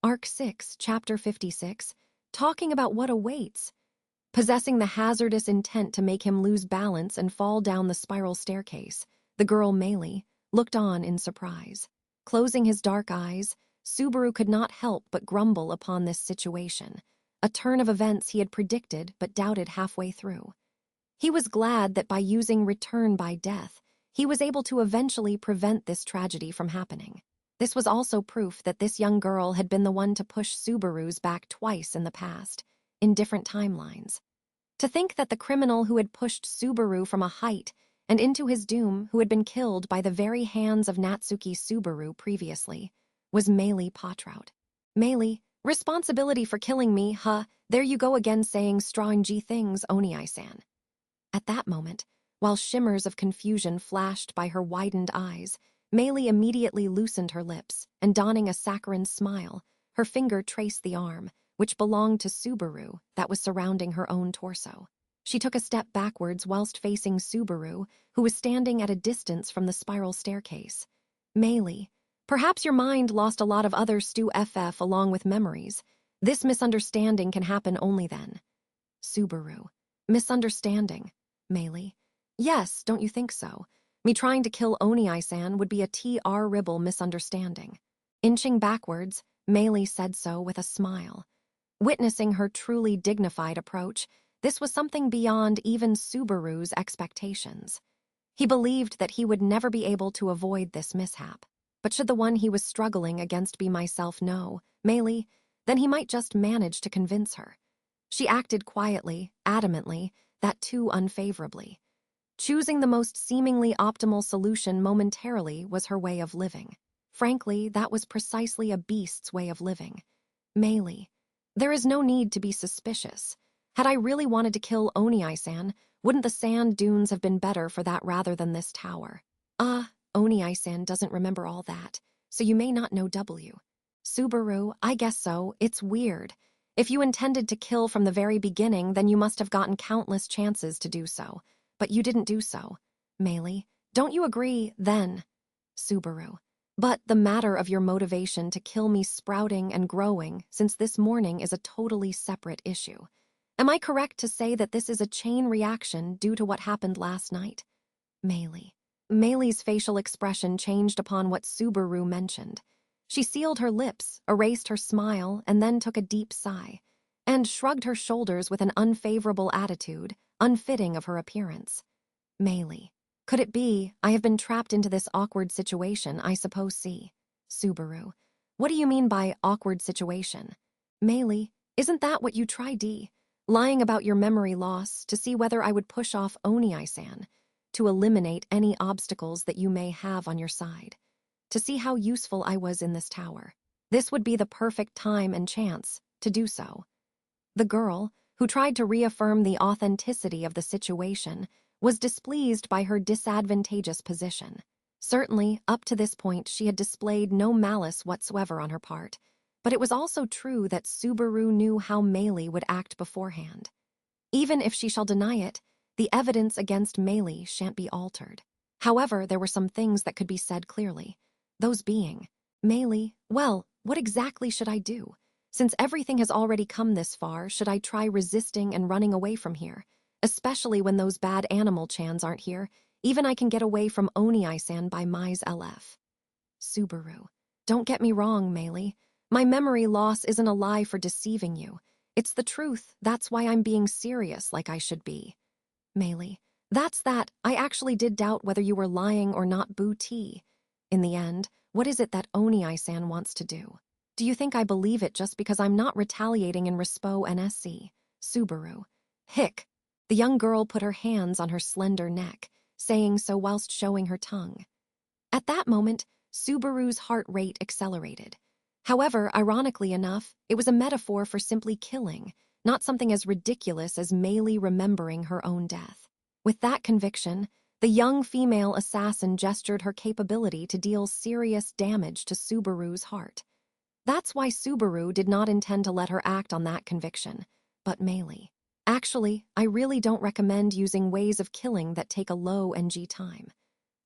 Arc 6, Chapter 56, talking about what awaits. Possessing the hazardous intent to make him lose balance and fall down the spiral staircase, the girl Meili looked on in surprise. Closing his dark eyes, Subaru could not help but grumble upon this situation, a turn of events he had predicted but doubted halfway through. He was glad that by using return by death, he was able to eventually prevent this tragedy from happening. This was also proof that this young girl had been the one to push Subaru's back twice in the past, in different timelines. To think that the criminal who had pushed Subaru from a height and into his doom, who had been killed by the very hands of Natsuki Subaru previously, was Meili Potrout. Meili, responsibility for killing me, huh? There you go again saying strange things, Oni-san. At that moment, while shimmers of confusion flashed by her widened eyes, Meili immediately loosened her lips, and donning a saccharine smile, her finger traced the arm, which belonged to Subaru, that was surrounding her own torso. She took a step backwards whilst facing Subaru, who was standing at a distance from the spiral staircase. Meili, perhaps your mind lost a lot of other Stu FF along with memories. This misunderstanding can happen only then. Subaru. Misunderstanding. Meili. Yes, don't you think so? Me trying to kill Oni-san would be a TR-ribble misunderstanding. Inching backwards, Meili said so with a smile. Witnessing her truly dignified approach, this was something beyond even Subaru's expectations. He believed that he would never be able to avoid this mishap. But should the one he was struggling against be myself know, Meili, then he might just manage to convince her. She acted quietly, adamantly, that too unfavorably. Choosing the most seemingly optimal solution momentarily was her way of living. Frankly, that was precisely a beast's way of living. Meili, there is no need to be suspicious. Had I really wanted to kill Oni-san, wouldn't the sand dunes have been better for that rather than this tower? Oni-san doesn't remember all that, so you may not know W. Subaru, I guess so, it's weird. If you intended to kill from the very beginning, then you must have gotten countless chances to do so. But you didn't do so. Meili, don't you agree, then? Subaru, but the matter of your motivation to kill me sprouting and growing since this morning is a totally separate issue. Am I correct to say that this is a chain reaction due to what happened last night? Meili. Meili's facial expression changed upon what Subaru mentioned. She sealed her lips, erased her smile, and then took a deep sigh, and shrugged her shoulders with an unfavorable attitude, unfitting of her appearance. Meili. Could it be, I have been trapped into this awkward situation, I suppose see. Subaru. What do you mean by awkward situation? Meili, isn't that what you tried lying about your memory loss to see whether I would push off Oni-san, to eliminate any obstacles that you may have on your side, to see how useful I was in this tower. This would be the perfect time and chance to do so. The girl, who tried to reaffirm the authenticity of the situation, was displeased by her disadvantageous position. Certainly, up to this point, she had displayed no malice whatsoever on her part, but it was also true that Subaru knew how Meili would act beforehand. Even if she shall deny it, the evidence against Meili shan't be altered. However, there were some things that could be said clearly. Those being, Meili, well, what exactly should I do? Since everything has already come this far, should I try resisting and running away from here? Especially when those bad animal chans aren't here. Even I can get away from Oni-san by Mai's LF. Subaru. Don't get me wrong, Meili. My memory loss isn't a lie for deceiving you. It's the truth. That's why I'm being serious like I should be. Meili. That's that. I actually did doubt whether you were lying or not, Boo T. In the end, what is it that Oni-san wants to do? Do you think I believe it just because I'm not retaliating in Respo NSC? Subaru. Hick. The young girl put her hands on her slender neck, saying so whilst showing her tongue. At that moment, Subaru's heart rate accelerated. However, ironically enough, it was a metaphor for simply killing, not something as ridiculous as Meili remembering her own death. With that conviction, the young female assassin gestured her capability to deal serious damage to Subaru's heart. That's why Subaru did not intend to let her act on that conviction, but Meili. Actually, I really don't recommend using ways of killing that take a low NG time.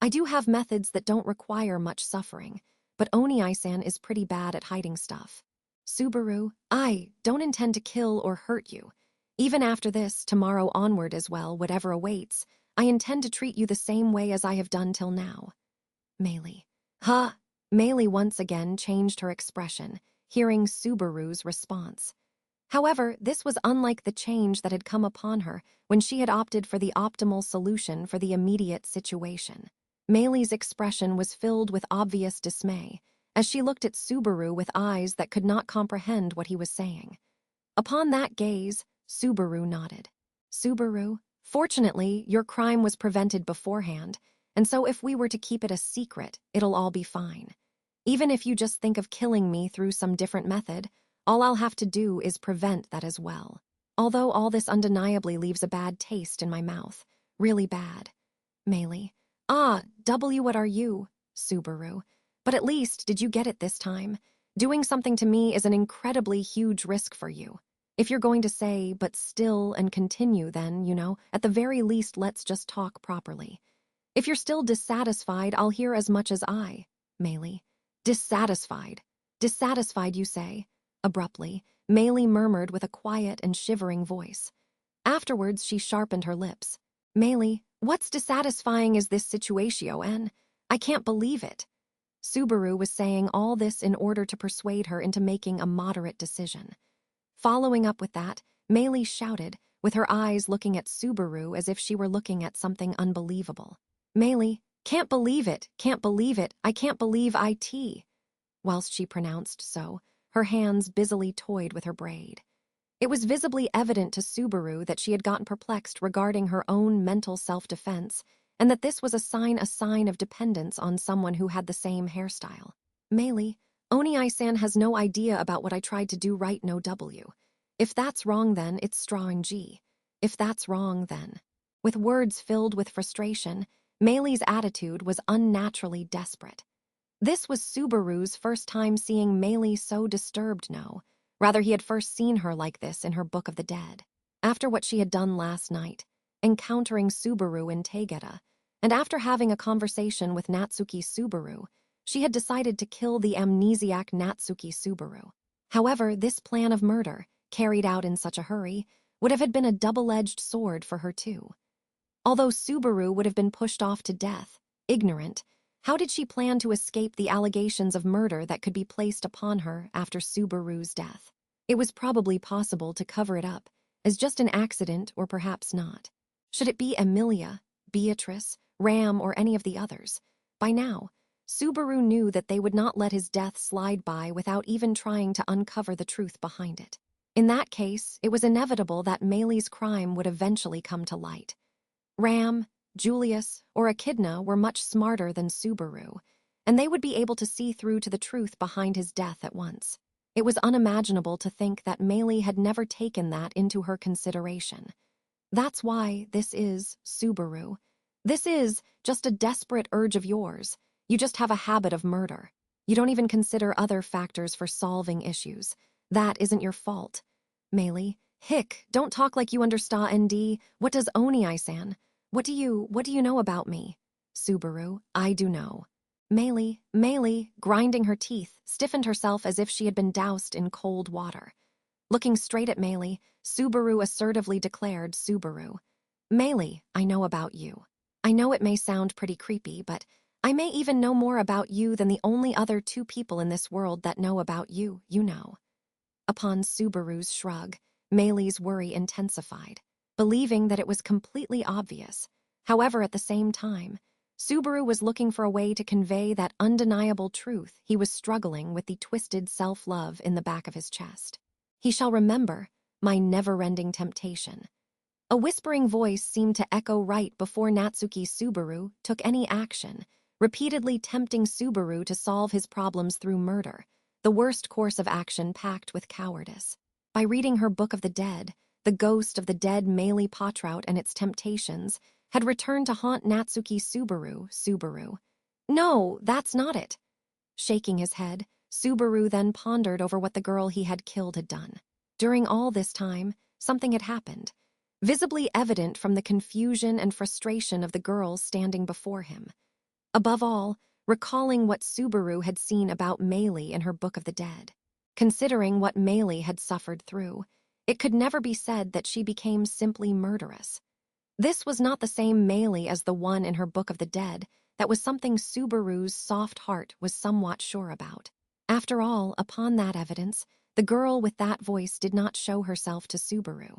I do have methods that don't require much suffering, but Oni-san is pretty bad at hiding stuff. Subaru, I don't intend to kill or hurt you. Even after this, tomorrow onward as well, whatever awaits, I intend to treat you the same way as I have done till now. Meili. Huh? Meili once again changed her expression, hearing Subaru's response. However, this was unlike the change that had come upon her when she had opted for the optimal solution for the immediate situation. Meili's expression was filled with obvious dismay, as she looked at Subaru with eyes that could not comprehend what he was saying. Upon that gaze, Subaru nodded. Subaru, fortunately, your crime was prevented beforehand, and so if we were to keep it a secret, it'll all be fine. Even if you just think of killing me through some different method, all I'll have to do is prevent that as well. Although all this undeniably leaves a bad taste in my mouth. Really bad. Meili. What are you? Subaru. But at least, did you get it this time? Doing something to me is an incredibly huge risk for you. If you're going to say, but still and continue, then, at the very least, let's just talk properly. If you're still dissatisfied, I'll hear as much as Meili. Dissatisfied. Dissatisfied, you say? Abruptly, Meili murmured with a quiet and shivering voice. Afterwards, she sharpened her lips. Meili, what's dissatisfying is this situation? I can't believe it. Subaru was saying all this in order to persuade her into making a moderate decision. Following up with that, Meili shouted, with her eyes looking at Subaru as if she were looking at something unbelievable. Meili, can't believe it, I can't believe it. Whilst she pronounced so, her hands busily toyed with her braid. It was visibly evident to Subaru that she had gotten perplexed regarding her own mental self-defense, and that this was a sign of dependence on someone who had the same hairstyle. Meili, Oni-san has no idea about what I tried to do right, no W. If that's wrong, then it's strong G. If that's wrong, then. With words filled with frustration, Meili's attitude was unnaturally desperate. This was Subaru's first time seeing Meili so disturbed, no. Rather, he had first seen her like this in her Book of the Dead. After what she had done last night, encountering Subaru in Taigeta, and after having a conversation with Natsuki Subaru, she had decided to kill the amnesiac Natsuki Subaru. However, this plan of murder, carried out in such a hurry, would have been a double-edged sword for her too. Although Subaru would have been pushed off to death, ignorant, how did she plan to escape the allegations of murder that could be placed upon her after Subaru's death? It was probably possible to cover it up as just an accident or perhaps not. Should it be Emilia, Beatrice, Ram, or any of the others? By now, Subaru knew that they would not let his death slide by without even trying to uncover the truth behind it. In that case, it was inevitable that Meili's crime would eventually come to light. Ram, Julius, or Echidna were much smarter than Subaru, and they would be able to see through to the truth behind his death at once. It was unimaginable to think that Meili had never taken that into her consideration. That's why this is, Subaru. This is just a desperate urge of yours. You just have a habit of murder. You don't even consider other factors for solving issues. That isn't your fault. Meili, hick, don't talk like you understand. What does Oni-san? What do you know about me? Subaru, I do know. Meili, grinding her teeth, stiffened herself as if she had been doused in cold water. Looking straight at Meili, Subaru assertively declared, Subaru. Meili, I know about you. I know it may sound pretty creepy, but I may even know more about you than the only other two people in this world that know about you, you know. Upon Subaru's shrug, Meili's worry intensified, believing that it was completely obvious. However, at the same time, Subaru was looking for a way to convey that undeniable truth he was struggling with the twisted self-love in the back of his chest. He shall remember my never-ending temptation. A whispering voice seemed to echo right before Natsuki Subaru took any action, repeatedly tempting Subaru to solve his problems through murder, the worst course of action packed with cowardice. By reading her Book of the Dead, the ghost of the dead Meili Potrout and its temptations had returned to haunt Natsuki Subaru. No, that's not it. Shaking his head, Subaru then pondered over what the girl he had killed had done. During all this time, something had happened, visibly evident from the confusion and frustration of the girl standing before him. Above all, recalling what Subaru had seen about Meili in her Book of the Dead. Considering what Meili had suffered through, it could never be said that she became simply murderous. This was not the same Meili as the one in her Book of the Dead. That was something Subaru's soft heart was somewhat sure about. After all, upon that evidence, the girl with that voice did not show herself to Subaru.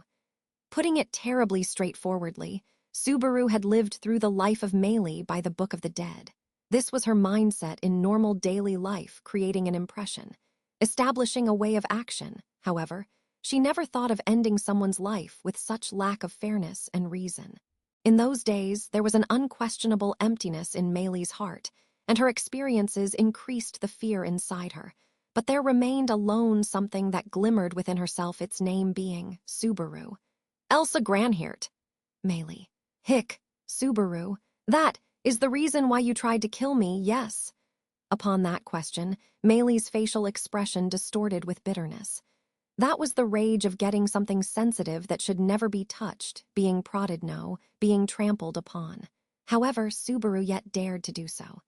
Putting it terribly straightforwardly, Subaru had lived through the life of Meili by the Book of the Dead. This was her mindset in normal daily life, creating an impression, establishing a way of action. However, she never thought of ending someone's life with such lack of fairness and reason. In those days, there was an unquestionable emptiness in Meili's heart, and her experiences increased the fear inside her. But there remained alone something that glimmered within herself, its name being Subaru. Elsa Granhirt. Meili. Hick. Subaru. That is the reason why you tried to kill me, yes. Upon that question, Meili's facial expression distorted with bitterness. That was the rage of getting something sensitive that should never be touched, being prodded no, being trampled upon. However, Subaru yet dared to do so.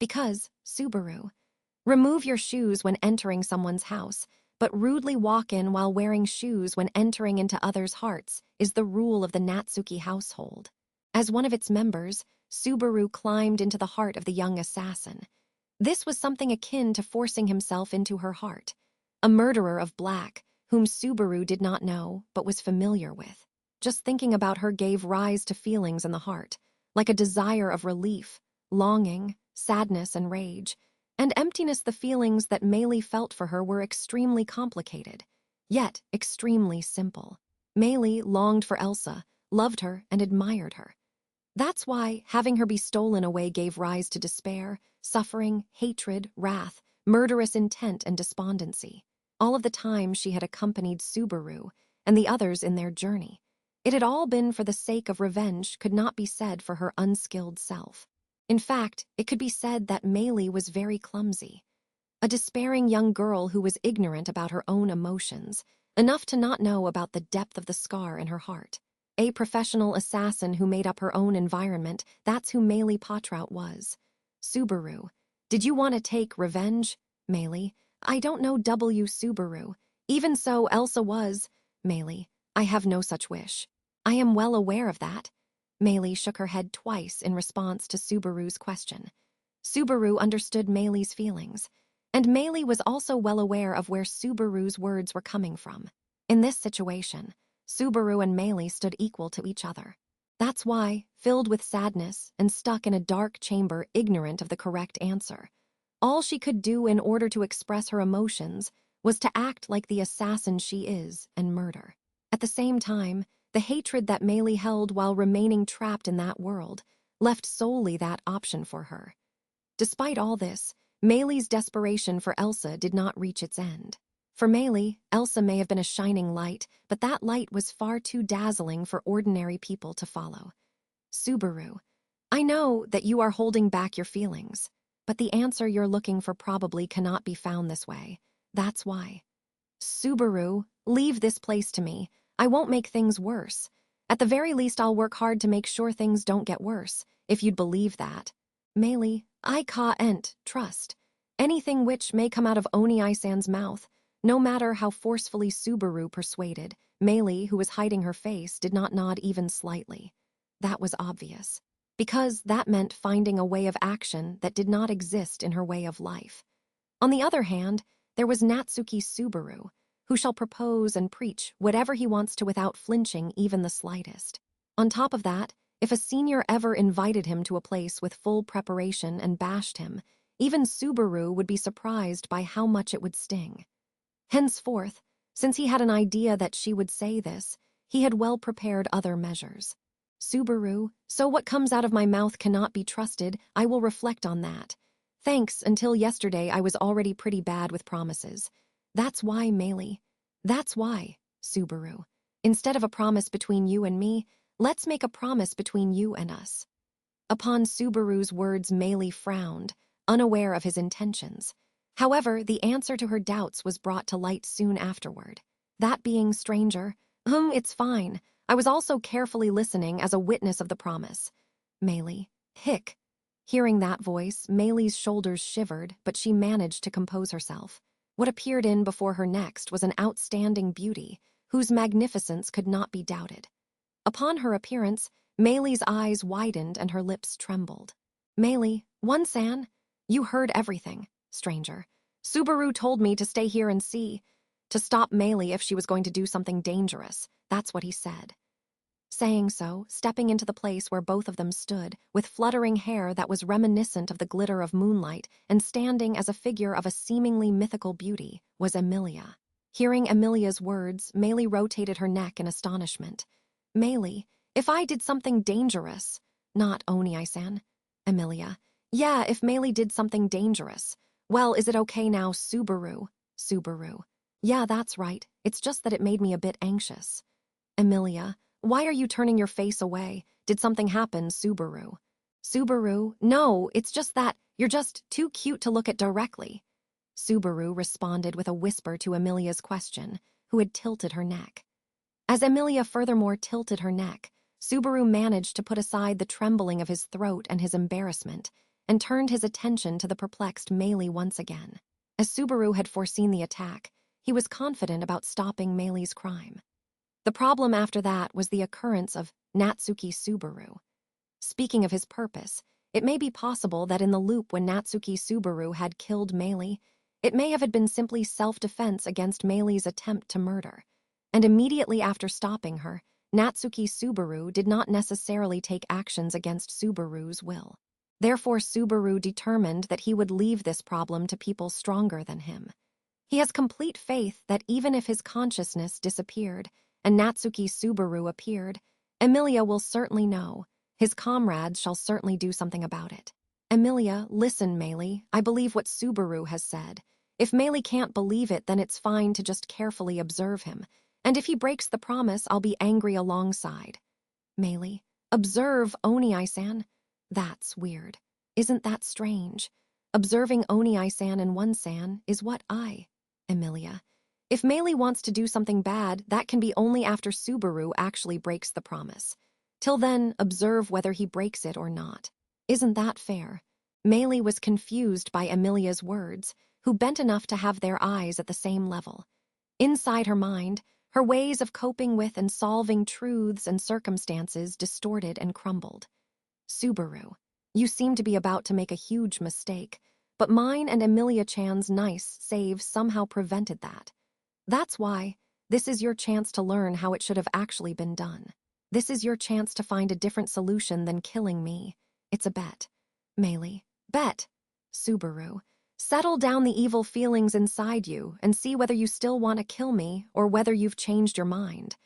Because, Subaru, remove your shoes when entering someone's house, but rudely walk in while wearing shoes when entering into others' hearts is the rule of the Natsuki household. As one of its members, Subaru climbed into the heart of the young assassin. This was something akin to forcing himself into her heart. A murderer of black, whom Subaru did not know but was familiar with. Just thinking about her gave rise to feelings in the heart, like a desire of relief, longing, sadness, and rage. And emptiness. The feelings that Meili felt for her were extremely complicated, yet extremely simple. Meili longed for Elsa, loved her, and admired her. That's why having her be stolen away gave rise to despair, suffering, hatred, wrath, murderous intent, and despondency. All of the time she had accompanied Subaru and the others in their journey. It had all been for the sake of revenge, could not be said for her unskilled self. In fact, it could be said that Meili was very clumsy. A despairing young girl who was ignorant about her own emotions, enough to not know about the depth of the scar in her heart. A professional assassin who made up her own environment, that's who Meili Potrout was. Subaru. Did you want to take revenge? Meili. I don't know Subaru. Even so, Elsa was. Meili. I have no such wish. I am well aware of that. Meili shook her head twice in response to Subaru's question. Subaru understood Meili's feelings, and Meili was also well aware of where Subaru's words were coming from. In this situation, Subaru and Meili stood equal to each other. That's why, filled with sadness and stuck in a dark chamber ignorant of the correct answer, all she could do in order to express her emotions was to act like the assassin she is and murder. At the same time, the hatred that Meili held while remaining trapped in that world left solely that option for her. Despite all this, Meili's desperation for Elsa did not reach its end. For Meili, Elsa may have been a shining light, but that light was far too dazzling for ordinary people to follow. Subaru, I know that you are holding back your feelings, but the answer you're looking for probably cannot be found this way. That's why. Subaru, leave this place to me. I won't make things worse. At the very least, I'll work hard to make sure things don't get worse, if you'd believe that. Meili, I ka-ent, trust. Anything which may come out of Oni-san's mouth, no matter how forcefully Subaru persuaded, Meili, who was hiding her face, did not nod even slightly. That was obvious, because that meant finding a way of action that did not exist in her way of life. On the other hand, there was Natsuki Subaru, who shall propose and preach whatever he wants to without flinching even the slightest. On top of that, if a senior ever invited him to a place with full preparation and bashed him, even Subaru would be surprised by how much it would sting. Henceforth, since he had an idea that she would say this, he had well prepared other measures. Subaru, so what comes out of my mouth cannot be trusted, I will reflect on that. Thanks, until yesterday I was already pretty bad with promises. That's why, Meili. That's why, Subaru. Instead of a promise between you and me, let's make a promise between you and us. Upon Subaru's words, Meili frowned, unaware of his intentions. However, the answer to her doubts was brought to light soon afterward. That being, stranger, it's fine. I was also carefully listening as a witness of the promise. Meili, hick. Hearing that voice, Meili's shoulders shivered, but she managed to compose herself. What appeared in before her next was an outstanding beauty, whose magnificence could not be doubted. Upon her appearance, Meili's eyes widened and her lips trembled. Meili, one-san, you heard everything, stranger. Subaru told me to stay here and see, to stop Meili if she was going to do something dangerous. That's what he said. Saying so, stepping into the place where both of them stood, with fluttering hair that was reminiscent of the glitter of moonlight and standing as a figure of a seemingly mythical beauty, was Emilia. Hearing Emilia's words, Meili rotated her neck in astonishment. Meili, if I did something dangerous, not Oni-san. Emilia, yeah, if Meili did something dangerous. Well, is it okay now, Subaru? Subaru, yeah, that's right. It's just that it made me a bit anxious. Emilia, why are you turning your face away? Did something happen, Subaru? Subaru, no, it's just that you're just too cute to look at directly. Subaru responded with a whisper to Emilia's question, who had tilted her neck. As Emilia furthermore tilted her neck, Subaru managed to put aside the trembling of his throat and his embarrassment, and turned his attention to the perplexed Meili once again. As Subaru had foreseen the attack, he was confident about stopping Meili's crime. The problem after that was the occurrence of Natsuki Subaru. Speaking of his purpose, it may be possible that in the loop when Natsuki Subaru had killed Meili, it may have been simply self-defense against Meili's attempt to murder. And immediately after stopping her, Natsuki Subaru did not necessarily take actions against Subaru's will. Therefore, Subaru determined that he would leave this problem to people stronger than him. He has complete faith that even if his consciousness disappeared and Natsuki Subaru appeared, Emilia will certainly know. His comrades shall certainly do something about it. Emilia, listen, Meili, I believe what Subaru has said. If Meili can't believe it, then it's fine to just carefully observe him. And if he breaks the promise, I'll be angry alongside. Meili, observe Oni-san? That's weird. Isn't that strange? Observing Oni-san and one-san is what Emilia. If Meili wants to do something bad, that can be only after Subaru actually breaks the promise. Till then, observe whether he breaks it or not. Isn't that fair? Meili was confused by Emilia's words, who bent enough to have their eyes at the same level. Inside her mind, her ways of coping with and solving truths and circumstances distorted and crumbled. Subaru, you seem to be about to make a huge mistake, but mine and Emilia-chan's nice save somehow prevented that. That's why, this is your chance to learn how it should have actually been done. This is your chance to find a different solution than killing me. It's a bet. Meili, bet. Subaru, settle down the evil feelings inside you and see whether you still want to kill me or whether you've changed your mind.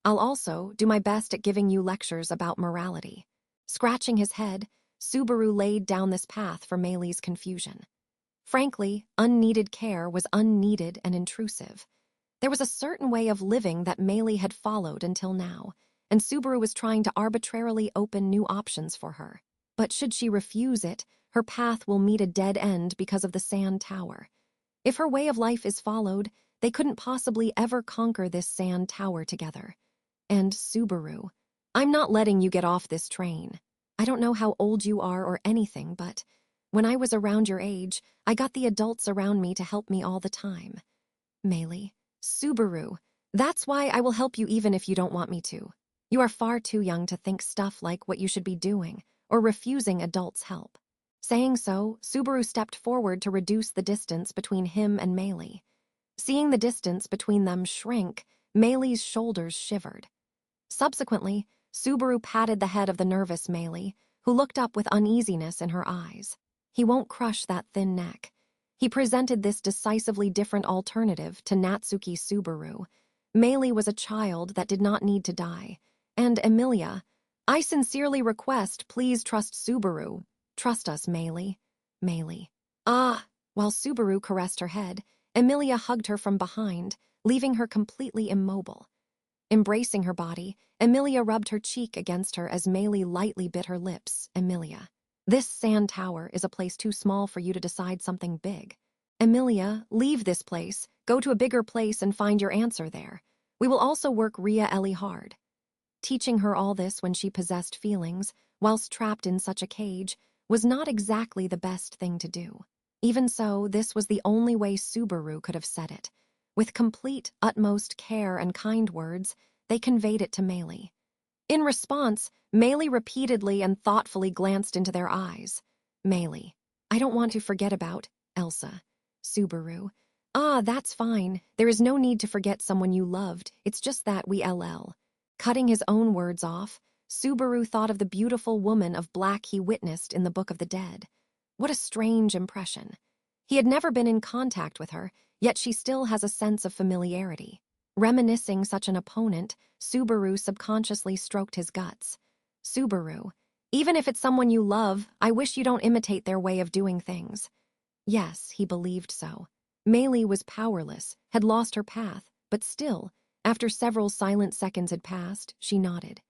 I'll also do my best at giving you lectures about morality. Scratching his head, Subaru laid down this path for Meili's confusion. Frankly, unneeded care was unneeded and intrusive. There was a certain way of living that Meili had followed until now, and Subaru was trying to arbitrarily open new options for her. But should she refuse it, her path will meet a dead end because of the sand tower. If her way of life is followed, they couldn't possibly ever conquer this sand tower together. And Subaru, I'm not letting you get off this train. I don't know how old you are or anything, but when I was around your age, I got the adults around me to help me all the time. Meili, Subaru, that's why I will help you even if you don't want me to. You are far too young to think stuff like what you should be doing or refusing adults' help. Saying so, Subaru stepped forward to reduce the distance between him and Meili. Seeing the distance between them shrink, Meili's shoulders shivered. Subsequently, Subaru patted the head of the nervous Meili, who looked up with uneasiness in her eyes. He won't crush that thin neck. He presented this decisively different alternative to Natsuki Subaru. Meili was a child that did not need to die. And Emilia, I sincerely request please trust Subaru. Trust us, Meili. Meili. Ah! While Subaru caressed her head, Emilia hugged her from behind, leaving her completely immobile. Embracing her body, Emilia rubbed her cheek against her as Meili lightly bit her lips. Emilia. This sand tower is a place too small for you to decide something big. Emilia, leave this place, go to a bigger place and find your answer there. We will also work Ria Ellie hard. Teaching her all this when she possessed feelings, whilst trapped in such a cage, was not exactly the best thing to do. Even so, this was the only way Subaru could have said it. With complete, utmost care and kind words, they conveyed it to Meili. In response, Meili repeatedly and thoughtfully glanced into their eyes. Meili, I don't want to forget about Elsa. Subaru, ah, that's fine. There is no need to forget someone you loved. It's just that we LL. Cutting his own words off, Subaru thought of the beautiful woman of black he witnessed in the Book of the Dead. What a strange impression. He had never been in contact with her, yet she still has a sense of familiarity. Reminiscing such an opponent, Subaru subconsciously stroked his guts. Subaru, even if it's someone you love, I wish you don't imitate their way of doing things. Yes, he believed so. Meili was powerless, had lost her path, but still, after several silent seconds had passed, she nodded.